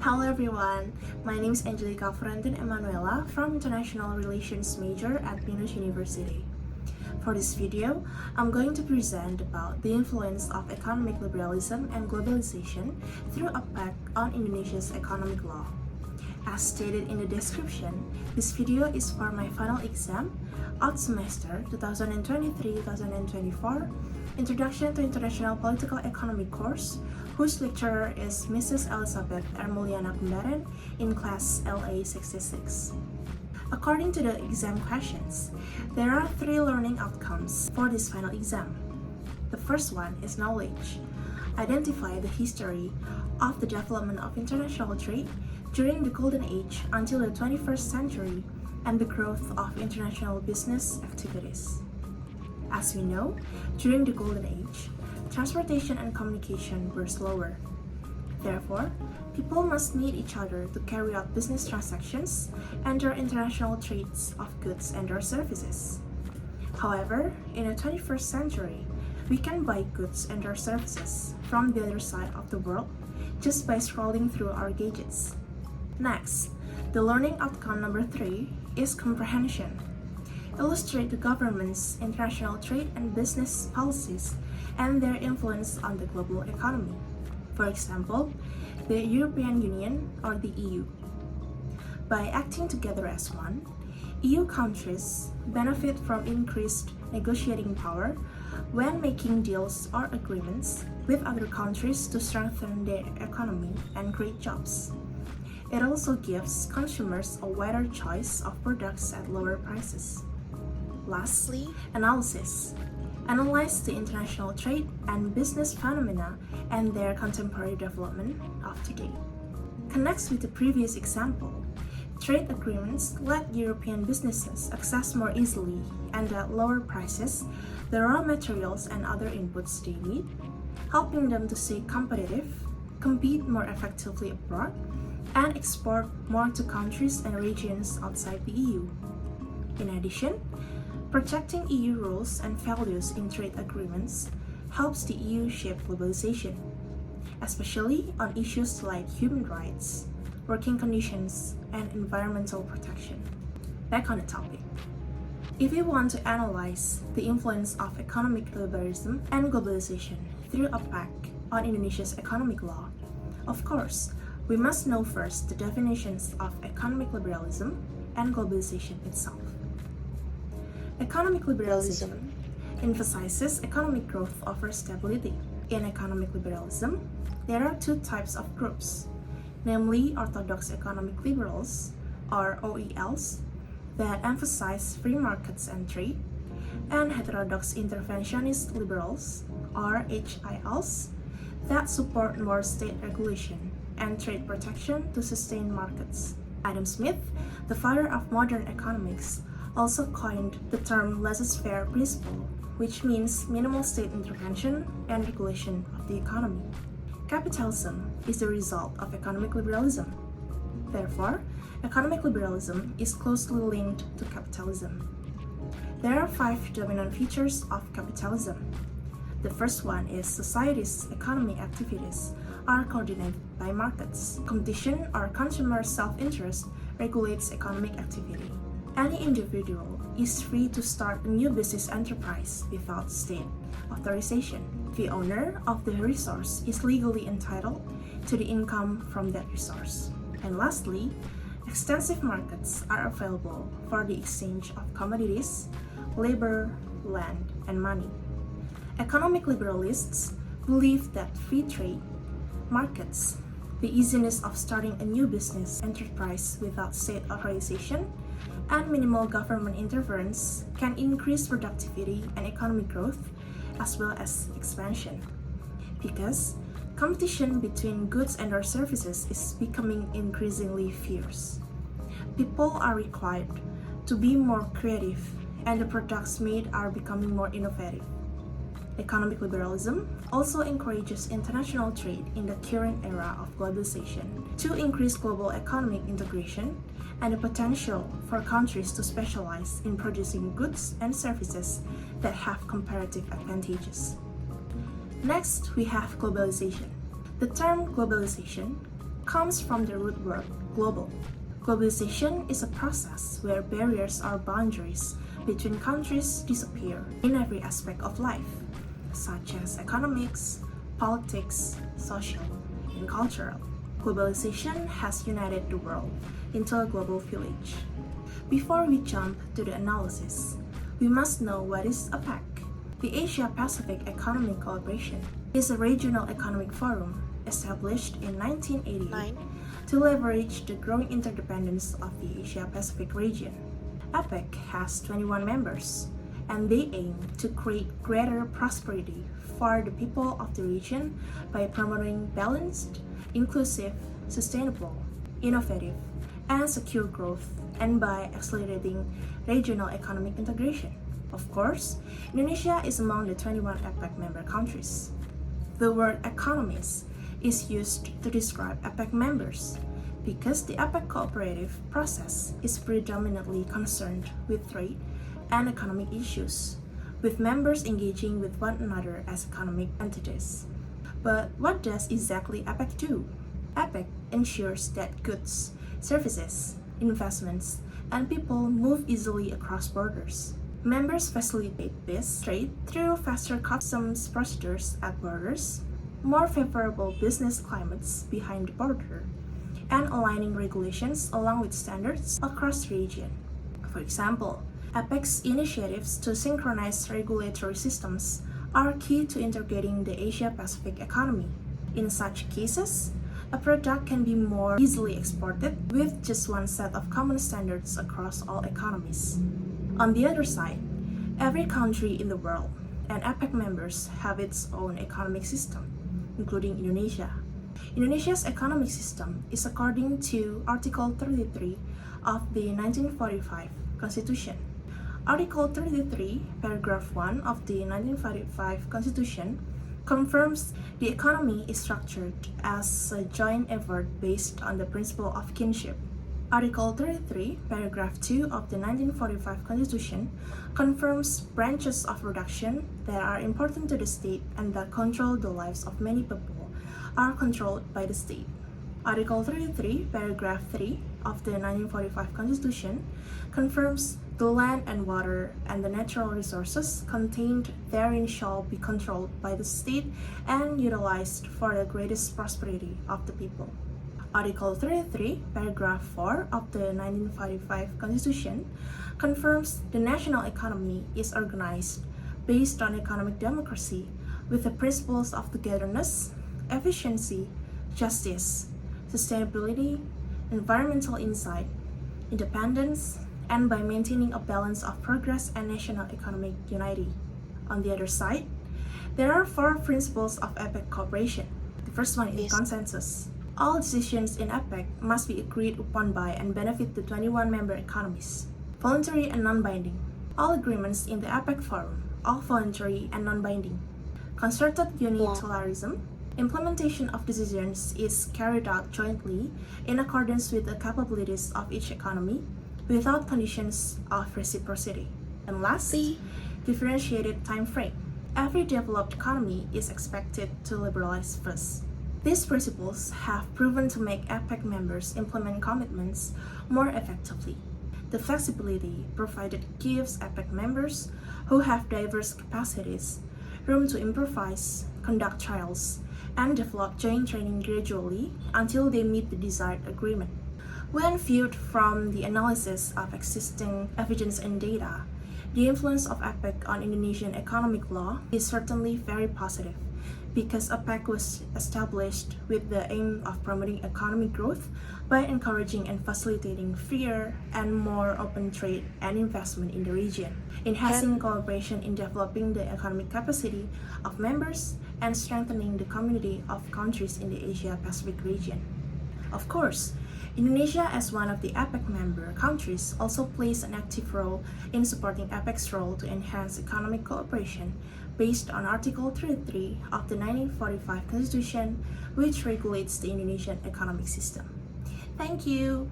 Hello everyone, my name is Angelica Florentine Emanuella from International Relations major at Pinus University. For this video, I'm going to present about the influence of economic liberalism and globalization through APEC on Indonesia's economic law. As stated in the description, this video is for my final exam, autumn semester 2023-2024, Introduction to International Political Economy course, whose lecturer is Mrs. Elisabeth Ermuliana Kembaren in class LA66. According to the exam questions, there are 3 learning outcomes for this final exam. The first one is knowledge. Identify the history of the development of international trade during the Golden Age until the 21st century and the growth of international business activities. As we know, during the Golden Age, transportation and communication were slower. Therefore, people must meet each other to carry out business transactions and their international trades of goods and their services. However, in the 21st century, we can buy goods and their services from the other side of the world just by scrolling through our gadgets. Next, the learning outcome number 3 is comprehension. Illustrate the government's international trade and business policies and their influence on the global economy. For example, the European Union or the EU. By acting together as one, EU countries benefit from increased negotiating power when making deals or agreements with other countries to strengthen their economy and create jobs. It also gives consumers a wider choice of products at lower prices. Lastly, analysis. Analyze the international trade and business phenomena and their contemporary development of today. Connects with the previous example. Trade agreements let European businesses access more easily and at lower prices the raw materials and other inputs they need, helping them to stay competitive, compete more effectively abroad, and export more to countries and regions outside the EU. In addition, protecting EU rules and values in trade agreements helps the EU shape globalization, especially on issues like human rights, working conditions, and environmental protection. Back on the topic. If we want to analyze the influence of economic liberalism and globalization through APEC on Indonesia's economic law, of course, we must know first the definitions of economic liberalism and globalization itself. Economic liberalism emphasizes economic growth over stability. In economic liberalism, there are 2 types of groups, namely orthodox economic liberals, or OELs, that emphasize free markets and trade, and heterodox interventionist liberals, or HILs, that support more state regulation and trade protection to sustain markets. Adam Smith, the father of modern economics, also coined the term laissez-faire principle, which means minimal state intervention and regulation of the economy. Capitalism is the result of economic liberalism. Therefore, economic liberalism is closely linked to capitalism. There are 5 dominant features of capitalism. The first one is society's economic activities are coordinated by markets. Competition or consumer self-interest regulates economic activity. Any individual is free to start a new business enterprise without state authorization. The owner of the resource is legally entitled to the income from that resource. And lastly, extensive markets are available for the exchange of commodities, labor, land, and money. Economic liberalists believe that free trade, markets, the easiness of starting a new business enterprise without state authorization, and minimal government interference can increase productivity and economic growth as well as expansion. Because competition between goods and their services is becoming increasingly fierce. People are required to be more creative and the products made are becoming more innovative. Economic liberalism also encourages international trade in the current era of globalization to increase global economic integration and the potential for countries to specialize in producing goods and services that have comparative advantages. Next, we have globalization. The term globalization comes from the root word global. Globalization is a process where barriers or boundaries between countries disappear in every aspect of life, such as economics, politics, social, and cultural. Globalization has united the world into a global village. Before we jump to the analysis, we must know what is APEC. The Asia-Pacific Economic Cooperation is a regional economic forum established in 1988 to leverage the growing interdependence of the Asia-Pacific region. APEC has 21 members, and they aim to create greater prosperity for the people of the region by promoting balanced, inclusive, sustainable, innovative, and secure growth, and by accelerating regional economic integration. Of course, Indonesia is among the 21 APEC member countries. The word economies is used to describe APEC members because the APEC cooperative process is predominantly concerned with trade and economic issues, with members engaging with one another as economic entities. But what does exactly APEC do? APEC ensures that goods, services, investments, and people move easily across borders. Members facilitate this trade through faster customs procedures at borders, more favorable business climates behind the border, and aligning regulations along with standards across the region. For example, APEC's initiatives to synchronize regulatory systems are key to integrating the Asia-Pacific economy. In such cases, a product can be more easily exported with just one set of common standards across all economies. On the other side, every country in the world and APEC members have its own economic system, including Indonesia. Indonesia's economic system is according to Article 33 of the 1945 Constitution. Article 33, paragraph 1 of the 1945 Constitution confirms the economy is structured as a joint effort based on the principle of kinship. Article 33, paragraph 2 of the 1945 Constitution confirms branches of production that are important to the state and that control the lives of many people are controlled by the state. Article 33, paragraph 3 of the 1945 Constitution confirms the land and water and the natural resources contained therein shall be controlled by the state and utilized for the greatest prosperity of the people. Article 33, paragraph 4 of the 1945 Constitution confirms the national economy is organized based on economic democracy with the principles of togetherness, efficiency, justice, sustainability, environmental insight, independence, and by maintaining a balance of progress and national economic unity. On the other side, there are 4 principles of APEC cooperation. The first one is consensus. All decisions in APEC must be agreed upon by and benefit the 21 member economies. Voluntary and non-binding. All agreements in the APEC forum are voluntary and non-binding. Concerted unilateralism. Implementation of decisions is carried out jointly in accordance with the capabilities of each economy without conditions of reciprocity. And lastly, differentiated time frame. Every developed economy is expected to liberalize first. These principles have proven to make APEC members implement commitments more effectively. The flexibility provided gives APEC members who have diverse capacities room to improvise, conduct trials, and develop joint training gradually until they meet the desired agreement. When viewed from the analysis of existing evidence and data, the influence of APEC on Indonesian economic law is certainly very positive because APEC was established with the aim of promoting economic growth by encouraging and facilitating freer and more open trade and investment in the region, enhancing cooperation in developing the economic capacity of members and strengthening the community of countries in the Asia-Pacific region. Of course, Indonesia as one of the APEC member countries also plays an active role in supporting APEC's role to enhance economic cooperation based on Article 33 of the 1945 Constitution, which regulates the Indonesian economic system. Thank you!